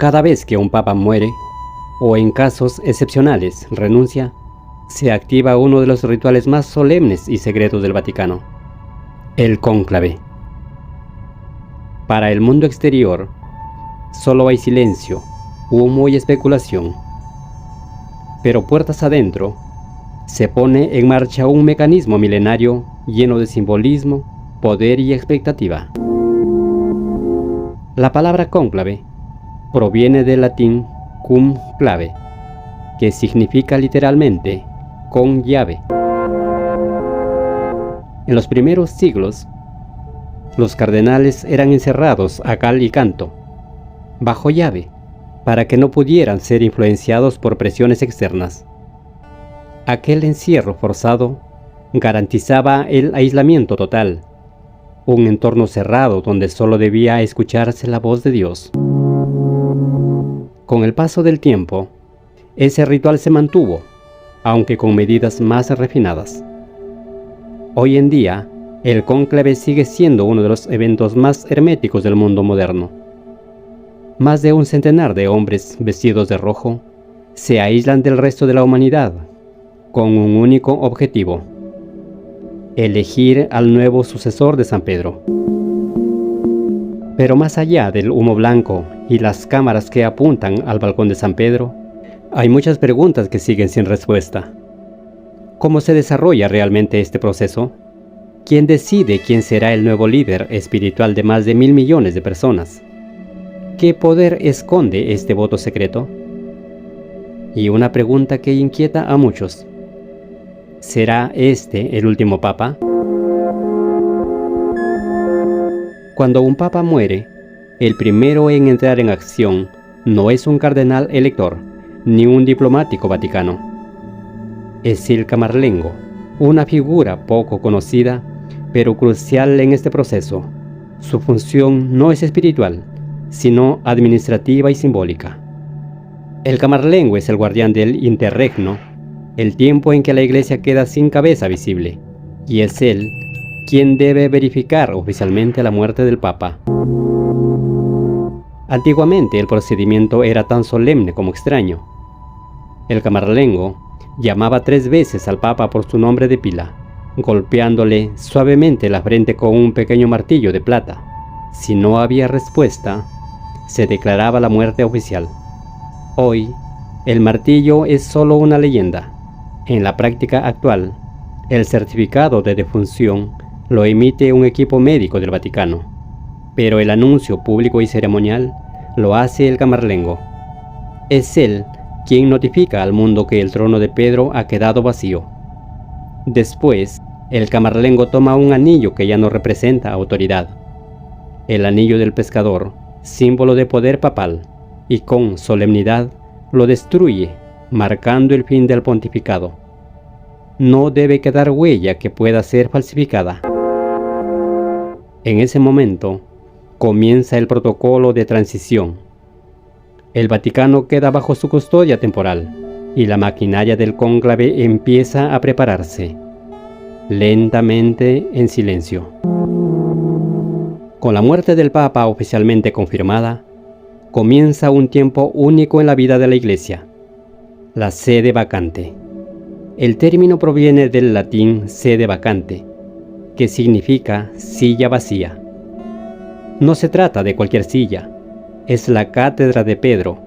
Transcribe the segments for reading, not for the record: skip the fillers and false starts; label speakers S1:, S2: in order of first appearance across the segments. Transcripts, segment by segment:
S1: Cada vez que un papa muere, o en casos excepcionales renuncia, se activa uno de los rituales más solemnes y secretos del Vaticano, el cónclave. Para el mundo exterior, solo hay silencio, humo y especulación. Pero puertas adentro, se pone en marcha un mecanismo milenario lleno de simbolismo, poder y expectativa. La palabra cónclave proviene del latín cum clave, que significa literalmente con llave. En los primeros siglos, los cardenales eran encerrados a cal y canto, bajo llave, para que no pudieran ser influenciados por presiones externas. Aquel encierro forzado garantizaba el aislamiento total, un entorno cerrado donde solo debía escucharse la voz de Dios. Con el paso del tiempo, ese ritual se mantuvo, aunque con medidas más refinadas. Hoy en día, el cónclave sigue siendo uno de los eventos más herméticos del mundo moderno. Más de un centenar de hombres vestidos de rojo se aíslan del resto de la humanidad con un único objetivo: elegir al nuevo sucesor de San Pedro. Pero más allá del humo blanco y las cámaras que apuntan al balcón de San Pedro, hay muchas preguntas que siguen sin respuesta. ¿Cómo se desarrolla realmente este proceso? ¿Quién decide quién será el nuevo líder espiritual de más de 1.000 millones de personas? ¿Qué poder esconde este voto secreto? Y una pregunta que inquieta a muchos: ¿será este el último papa? Cuando un papa muere, el primero en entrar en acción no es un cardenal elector, ni un diplomático vaticano. Es el camarlengo, una figura poco conocida, pero crucial en este proceso. Su función no es espiritual, sino administrativa y simbólica. El camarlengo es el guardián del interregno, el tiempo en que la Iglesia queda sin cabeza visible, y es él quien debe verificar oficialmente la muerte del Papa. Antiguamente el procedimiento era tan solemne como extraño. El camarlengo llamaba 3 veces al Papa por su nombre de pila, golpeándole suavemente la frente con un pequeño martillo de plata. Si no había respuesta, se declaraba la muerte oficial. Hoy, el martillo es solo una leyenda. En la práctica actual, el certificado de defunción lo emite un equipo médico del Vaticano, pero el anuncio público y ceremonial lo hace el camarlengo. Es él quien notifica al mundo que el trono de Pedro ha quedado vacío. Después, el camarlengo toma un anillo que ya no representa autoridad, el anillo del pescador, símbolo de poder papal, y con solemnidad lo destruye, marcando el fin del pontificado. No debe quedar huella que pueda ser falsificada. En ese momento, comienza el protocolo de transición. El Vaticano queda bajo su custodia temporal, y la maquinaria del cónclave empieza a prepararse, lentamente en silencio. Con la muerte del Papa oficialmente confirmada, comienza un tiempo único en la vida de la Iglesia: la sede vacante. El término proviene del latín sede vacante, que significa silla vacía. No se trata de cualquier silla, es la cátedra de Pedro,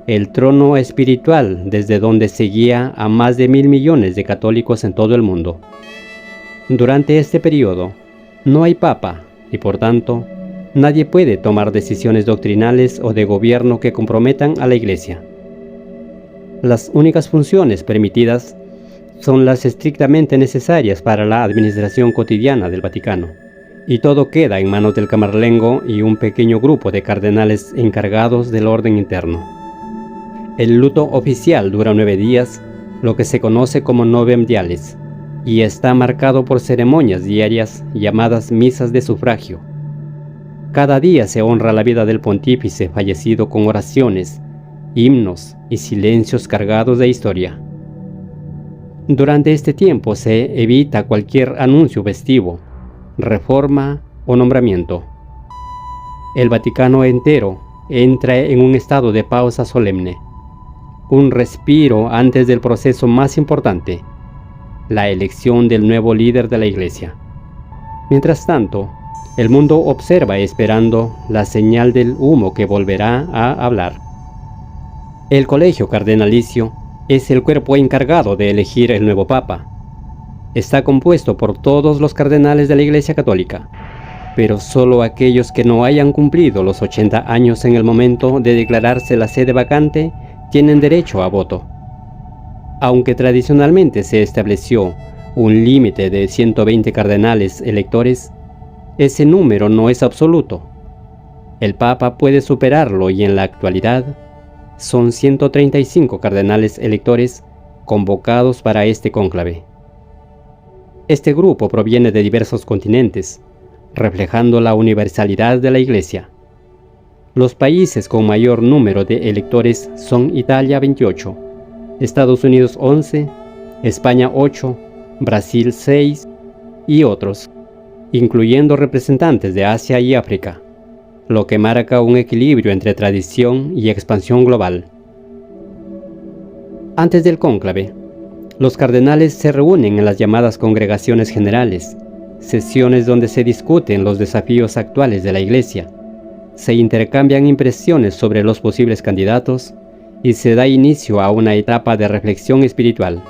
S1: el trono espiritual desde donde se guía a más de 1.000 millones de católicos en todo el mundo. Durante este periodo, no hay papa y por tanto, nadie puede tomar decisiones doctrinales o de gobierno que comprometan a la Iglesia. Las únicas funciones permitidas son las estrictamente necesarias para la administración cotidiana del Vaticano, y todo queda en manos del camarlengo y un pequeño grupo de cardenales encargados del orden interno. El luto oficial dura 9 días, lo que se conoce como Novem Diales, y está marcado por ceremonias diarias llamadas misas de sufragio. Cada día se honra la vida del pontífice fallecido con oraciones, himnos y silencios cargados de historia. Durante este tiempo se evita cualquier anuncio festivo, reforma o nombramiento. El Vaticano entero entra en un estado de pausa solemne, un respiro antes del proceso más importante, la elección del nuevo líder de la Iglesia. Mientras tanto, el mundo observa esperando la señal del humo que volverá a hablar. El colegio cardenalicio es el cuerpo encargado de elegir el nuevo Papa. Está compuesto por todos los cardenales de la Iglesia Católica, pero solo aquellos que no hayan cumplido los 80 años en el momento de declararse la sede vacante tienen derecho a voto. Aunque tradicionalmente se estableció un límite de 120 cardenales electores, ese número no es absoluto. El Papa puede superarlo y en la actualidad son 135 cardenales electores convocados para este cónclave. Este grupo proviene de diversos continentes, reflejando la universalidad de la Iglesia. Los países con mayor número de electores son Italia 28, Estados Unidos 11, España 8, Brasil 6 y otros, incluyendo representantes de Asia y África, lo que marca un equilibrio entre tradición y expansión global. Antes del cónclave, los cardenales se reúnen en las llamadas congregaciones generales, sesiones donde se discuten los desafíos actuales de la Iglesia, se intercambian impresiones sobre los posibles candidatos y se da inicio a una etapa de reflexión espiritual.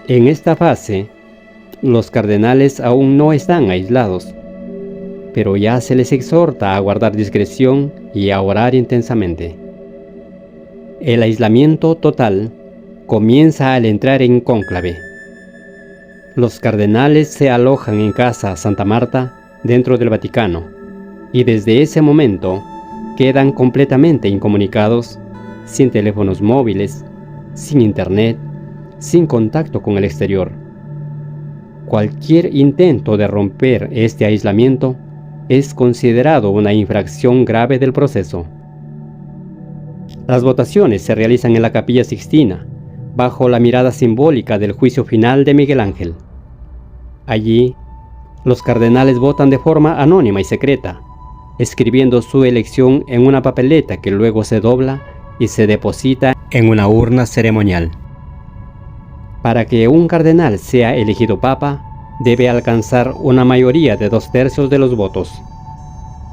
S1: En esta fase, los cardenales aún no están aislados, pero ya se les exhorta a guardar discreción y a orar intensamente. El aislamiento total comienza al entrar en cónclave. Los cardenales se alojan en Casa Santa Marta, dentro del Vaticano, y desde ese momento quedan completamente incomunicados, sin teléfonos móviles, sin internet, sin contacto con el exterior. Cualquier intento de romper este aislamiento es considerado una infracción grave del proceso. Las votaciones se realizan en la Capilla Sixtina, bajo la mirada simbólica del juicio final de Miguel Ángel. Allí, los cardenales votan de forma anónima y secreta, escribiendo su elección en una papeleta que luego se dobla y se deposita en una urna ceremonial. Para que un cardenal sea elegido papa, debe alcanzar una mayoría de 2/3 de los votos.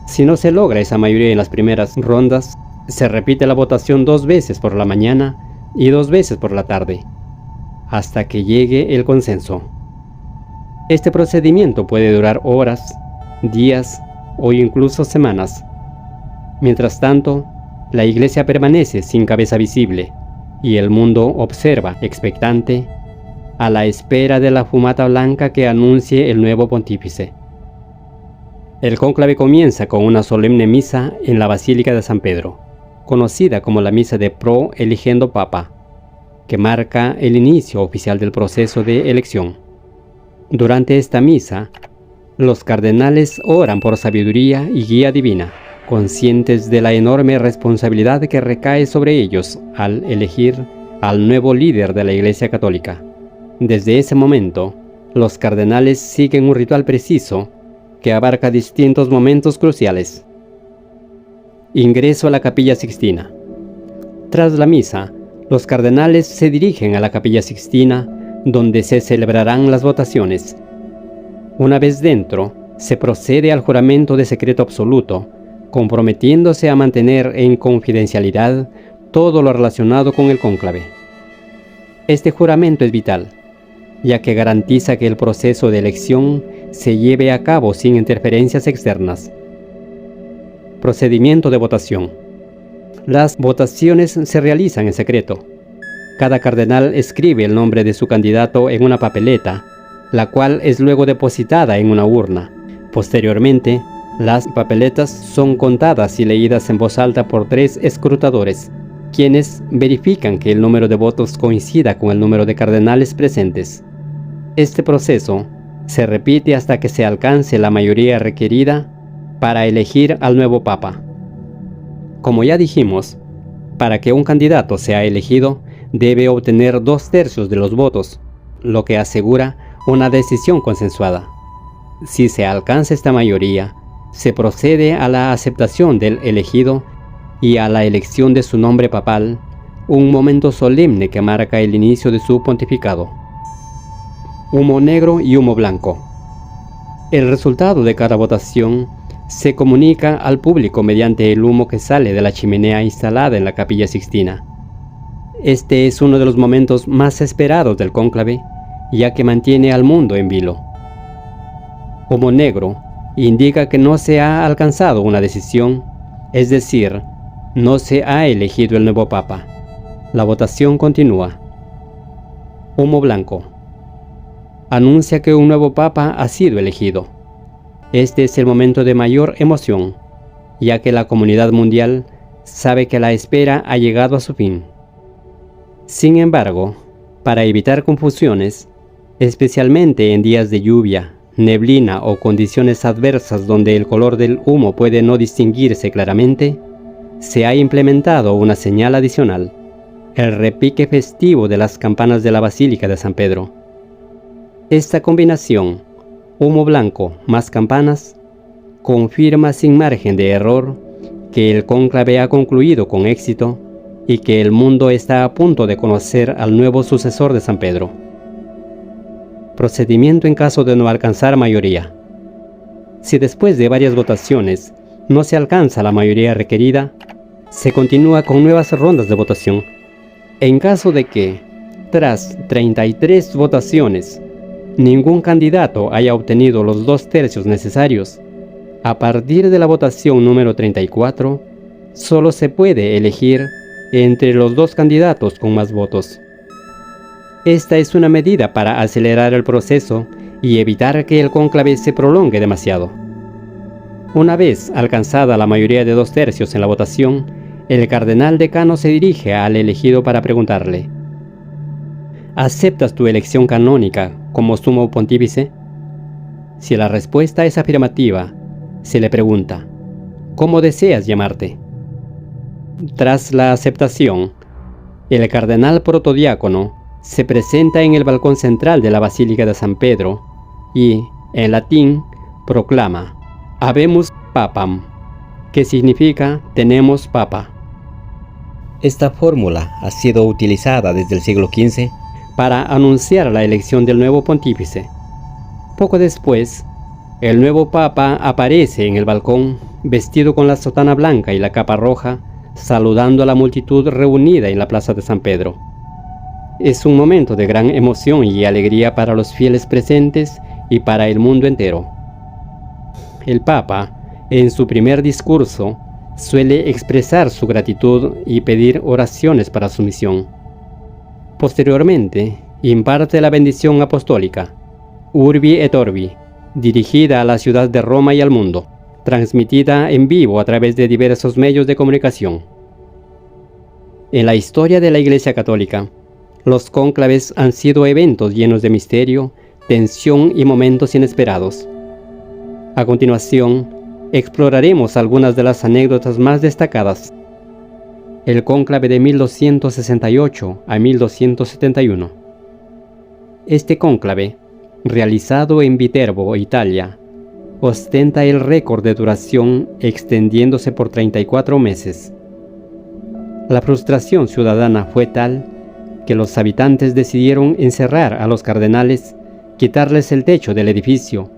S1: Si no se logra esa mayoría en las primeras rondas, se repite la votación 2 veces por la mañana y 2 veces por la tarde, hasta que llegue el consenso. Este procedimiento puede durar horas, días o incluso semanas. Mientras tanto, la Iglesia permanece sin cabeza visible y el mundo observa, expectante, a la espera de la fumata blanca que anuncie el nuevo pontífice. El cónclave comienza con una solemne misa en la Basílica de San Pedro, conocida como la Misa de Pro Eligiendo Papa, que marca el inicio oficial del proceso de elección. Durante esta misa, los cardenales oran por sabiduría y guía divina, conscientes de la enorme responsabilidad que recae sobre ellos al elegir al nuevo líder de la Iglesia Católica. Desde ese momento, los cardenales siguen un ritual preciso que abarca distintos momentos cruciales. Ingreso a la Capilla Sixtina. Tras la misa, los cardenales se dirigen a la Capilla Sixtina, donde se celebrarán las votaciones. Una vez dentro, se procede al juramento de secreto absoluto, comprometiéndose a mantener en confidencialidad todo lo relacionado con el cónclave. Este juramento es vital, ya que garantiza que el proceso de elección se lleve a cabo sin interferencias externas. Procedimiento de votación. Las votaciones se realizan en secreto. Cada cardenal escribe el nombre de su candidato en una papeleta, la cual es luego depositada en una urna. Posteriormente, las papeletas son contadas y leídas en voz alta por 3 escrutadores, quienes verifican que el número de votos coincida con el número de cardenales presentes. Este proceso se repite hasta que se alcance la mayoría requerida para elegir al nuevo papa. Como ya dijimos, para que un candidato sea elegido, debe obtener 2/3 de los votos, lo que asegura una decisión consensuada. Si se alcanza esta mayoría, se procede a la aceptación del elegido y a la elección de su nombre papal, un momento solemne que marca el inicio de su pontificado. Humo negro y humo blanco. El resultado de cada votación se comunica al público mediante el humo que sale de la chimenea instalada en la Capilla Sixtina. Este es uno de los momentos más esperados del cónclave, ya que mantiene al mundo en vilo. Humo negro indica que no se ha alcanzado una decisión, es decir, no se ha elegido el nuevo Papa. La votación continúa. Humo blanco anuncia que un nuevo Papa ha sido elegido. Este es el momento de mayor emoción, ya que la comunidad mundial sabe que la espera ha llegado a su fin. Sin embargo, para evitar confusiones, especialmente en días de lluvia, neblina o condiciones adversas donde el color del humo puede no distinguirse claramente, se ha implementado una señal adicional, el repique festivo de las campanas de la Basílica de San Pedro. Esta combinación, humo blanco más campanas, confirma sin margen de error que el cónclave ha concluido con éxito y que el mundo está a punto de conocer al nuevo sucesor de San Pedro. Procedimiento en caso de no alcanzar mayoría. Si después de varias votaciones no se alcanza la mayoría requerida, se continúa con nuevas rondas de votación. En caso de que, tras 33 votaciones, ningún candidato haya obtenido los 2/3 necesarios, a partir de la votación número 34, solo se puede elegir entre los 2 candidatos con más votos. Esta es una medida para acelerar el proceso y evitar que el cónclave se prolongue demasiado. Una vez alcanzada la mayoría de 2/3 en la votación, el cardenal decano se dirige al elegido para preguntarle: ¿aceptas tu elección canónica como sumo pontífice? Si la respuesta es afirmativa, se le pregunta: ¿cómo deseas llamarte? Tras la aceptación, el cardenal protodiácono se presenta en el balcón central de la Basílica de San Pedro y, en latín, proclama: Habemus Papam, que significa tenemos Papa. Esta fórmula ha sido utilizada desde el siglo XV para anunciar la elección del nuevo pontífice. Poco después, el nuevo Papa aparece en el balcón vestido con la sotana blanca y la capa roja, saludando a la multitud reunida en la plaza de San Pedro. Es un momento de gran emoción y alegría para los fieles presentes y para el mundo entero. El Papa, en su primer discurso, suele expresar su gratitud y pedir oraciones para su misión. Posteriormente, imparte la bendición apostólica, Urbi et Orbi, dirigida a la ciudad de Roma y al mundo, transmitida en vivo a través de diversos medios de comunicación. En la historia de la Iglesia Católica, los cónclaves han sido eventos llenos de misterio, tensión y momentos inesperados. A continuación, exploraremos algunas de las anécdotas más destacadas. El cónclave de 1268 a 1271. Este cónclave, realizado en Viterbo, Italia, ostenta el récord de duración extendiéndose por 34 meses. La frustración ciudadana fue tal que los habitantes decidieron encerrar a los cardenales, quitarles el techo del edificio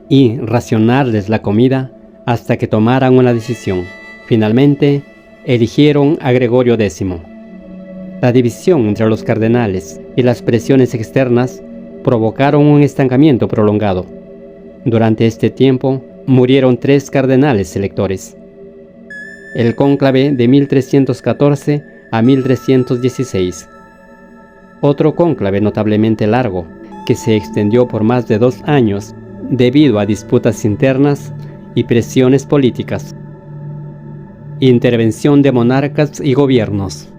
S1: y racionarles la comida hasta que tomaran una decisión. Finalmente, eligieron a Gregorio X. La división entre los cardenales y las presiones externas provocaron un estancamiento prolongado. Durante este tiempo, murieron 3 cardenales electores. El cónclave de 1314 a 1316. Otro cónclave notablemente largo, que se extendió por más de 2 años debido a disputas internas y presiones políticas. Intervención de monarcas y gobiernos.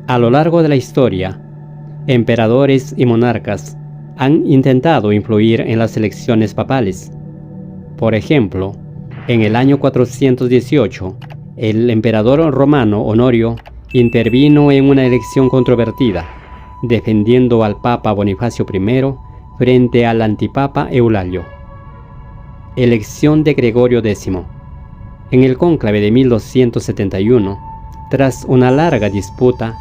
S1: A lo largo de la historia, emperadores y monarcas han intentado influir en las elecciones papales. Por ejemplo, en el año 418, el emperador romano Honorio intervino en una elección controvertida, defendiendo al Papa Bonifacio I frente al antipapa Eulalio. Elección de Gregorio X. En el cónclave de 1271, tras una larga disputa,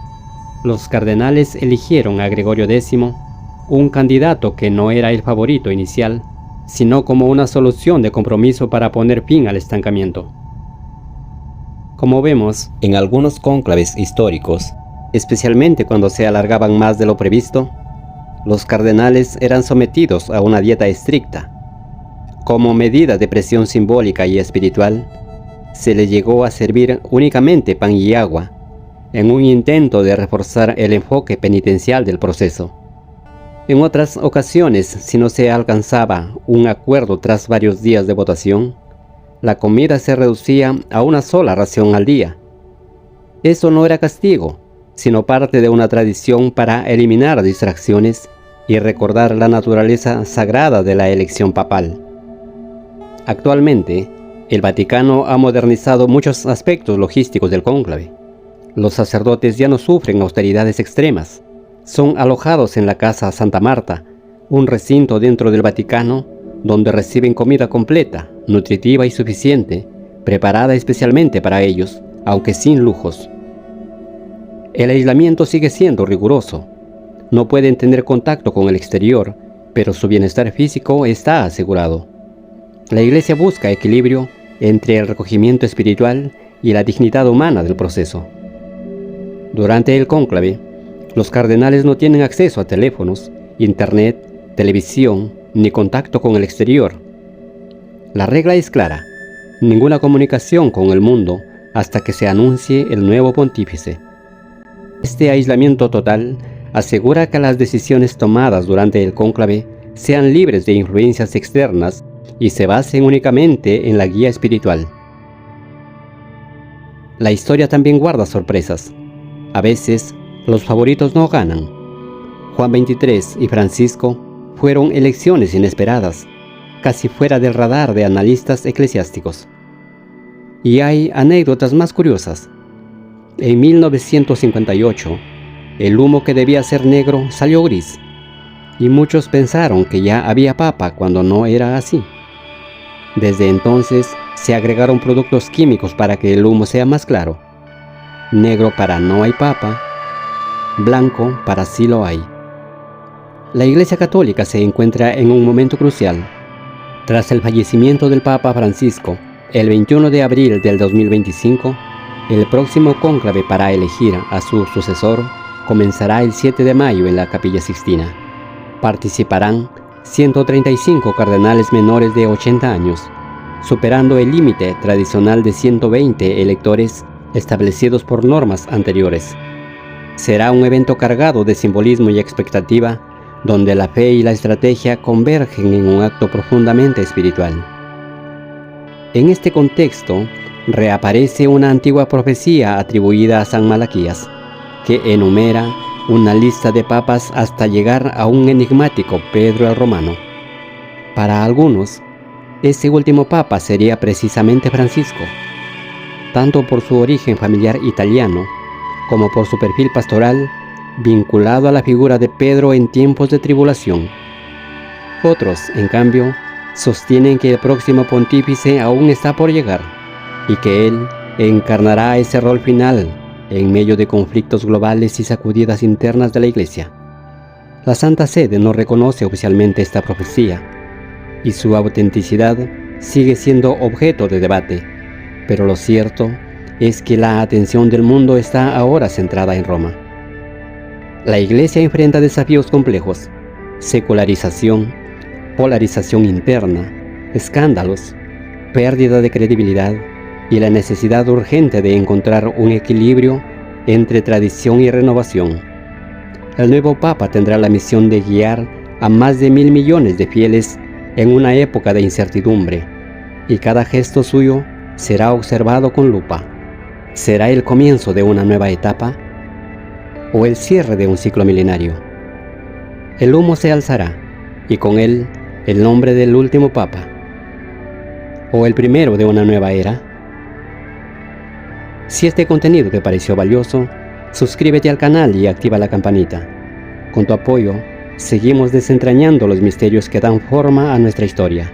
S1: los cardenales eligieron a Gregorio X, un candidato que no era el favorito inicial, sino como una solución de compromiso para poner fin al estancamiento. Como vemos, en algunos cónclaves históricos, especialmente cuando se alargaban más de lo previsto, los cardenales eran sometidos a una dieta estricta. Como medida de presión simbólica y espiritual, se les llegó a servir únicamente pan y agua, en un intento de reforzar el enfoque penitencial del proceso. En otras ocasiones, si no se alcanzaba un acuerdo tras varios días de votación, la comida se reducía a una sola ración al día. Eso no era castigo, sino parte de una tradición para eliminar distracciones y recordar la naturaleza sagrada de la elección papal. Actualmente, el Vaticano ha modernizado muchos aspectos logísticos del cónclave. Los sacerdotes ya no sufren austeridades extremas. Son alojados en la Casa Santa Marta, un recinto dentro del Vaticano donde reciben comida completa, nutritiva y suficiente, preparada especialmente para ellos, aunque sin lujos. El aislamiento sigue siendo riguroso. No pueden tener contacto con el exterior, pero su bienestar físico está asegurado. La Iglesia busca equilibrio entre el recogimiento espiritual y la dignidad humana del proceso. Durante el cónclave, los cardenales no tienen acceso a teléfonos, internet, televisión, ni contacto con el exterior. La regla es clara: ninguna comunicación con el mundo hasta que se anuncie el nuevo pontífice. Este aislamiento total asegura que las decisiones tomadas durante el cónclave sean libres de influencias externas y se basen únicamente en la guía espiritual. La historia también guarda sorpresas. A veces, los favoritos no ganan. Juan XXIII y Francisco fueron elecciones inesperadas, casi fuera del radar de analistas eclesiásticos. Y hay anécdotas más curiosas. En 1958, el humo que debía ser negro salió gris, y muchos pensaron que ya había papa cuando no era así. Desde entonces se agregaron productos químicos para que el humo sea más claro. Negro para no hay papa, blanco para sí lo hay. La Iglesia Católica se encuentra en un momento crucial. Tras el fallecimiento del Papa Francisco, el 21 de abril del 2025, el próximo cónclave para elegir a su sucesor comenzará el 7 de mayo en la Capilla Sixtina. Participarán 135 cardenales menores de 80 años, superando el límite tradicional de 120 electores establecidos por normas anteriores. Será un evento cargado de simbolismo y expectativa, donde la fe y la estrategia convergen en un acto profundamente espiritual. En este contexto, reaparece una antigua profecía atribuida a San Malaquías, que enumera una lista de papas hasta llegar a un enigmático Pedro el Romano. Para algunos, ese último papa sería precisamente Francisco, tanto por su origen familiar italiano, como por su perfil pastoral vinculado a la figura de Pedro en tiempos de tribulación. Otros, en cambio, sostienen que el próximo pontífice aún está por llegar y que él encarnará ese rol final en medio de conflictos globales y sacudidas internas de la Iglesia. La Santa Sede no reconoce oficialmente esta profecía y su autenticidad sigue siendo objeto de debate, pero lo cierto es que la atención del mundo está ahora centrada en Roma. La Iglesia enfrenta desafíos complejos: secularización, polarización interna, escándalos, pérdida de credibilidad y la necesidad urgente de encontrar un equilibrio entre tradición y renovación. El nuevo Papa tendrá la misión de guiar a más de 1.000 millones de fieles en una época de incertidumbre, y cada gesto suyo será observado con lupa. ¿Será el comienzo de una nueva etapa o el cierre de un ciclo milenario? El humo se alzará, y con él el nombre del último Papa, o el primero de una nueva era. Si este contenido te pareció valioso, suscríbete al canal y activa la campanita. Con tu apoyo, seguimos desentrañando los misterios que dan forma a nuestra historia.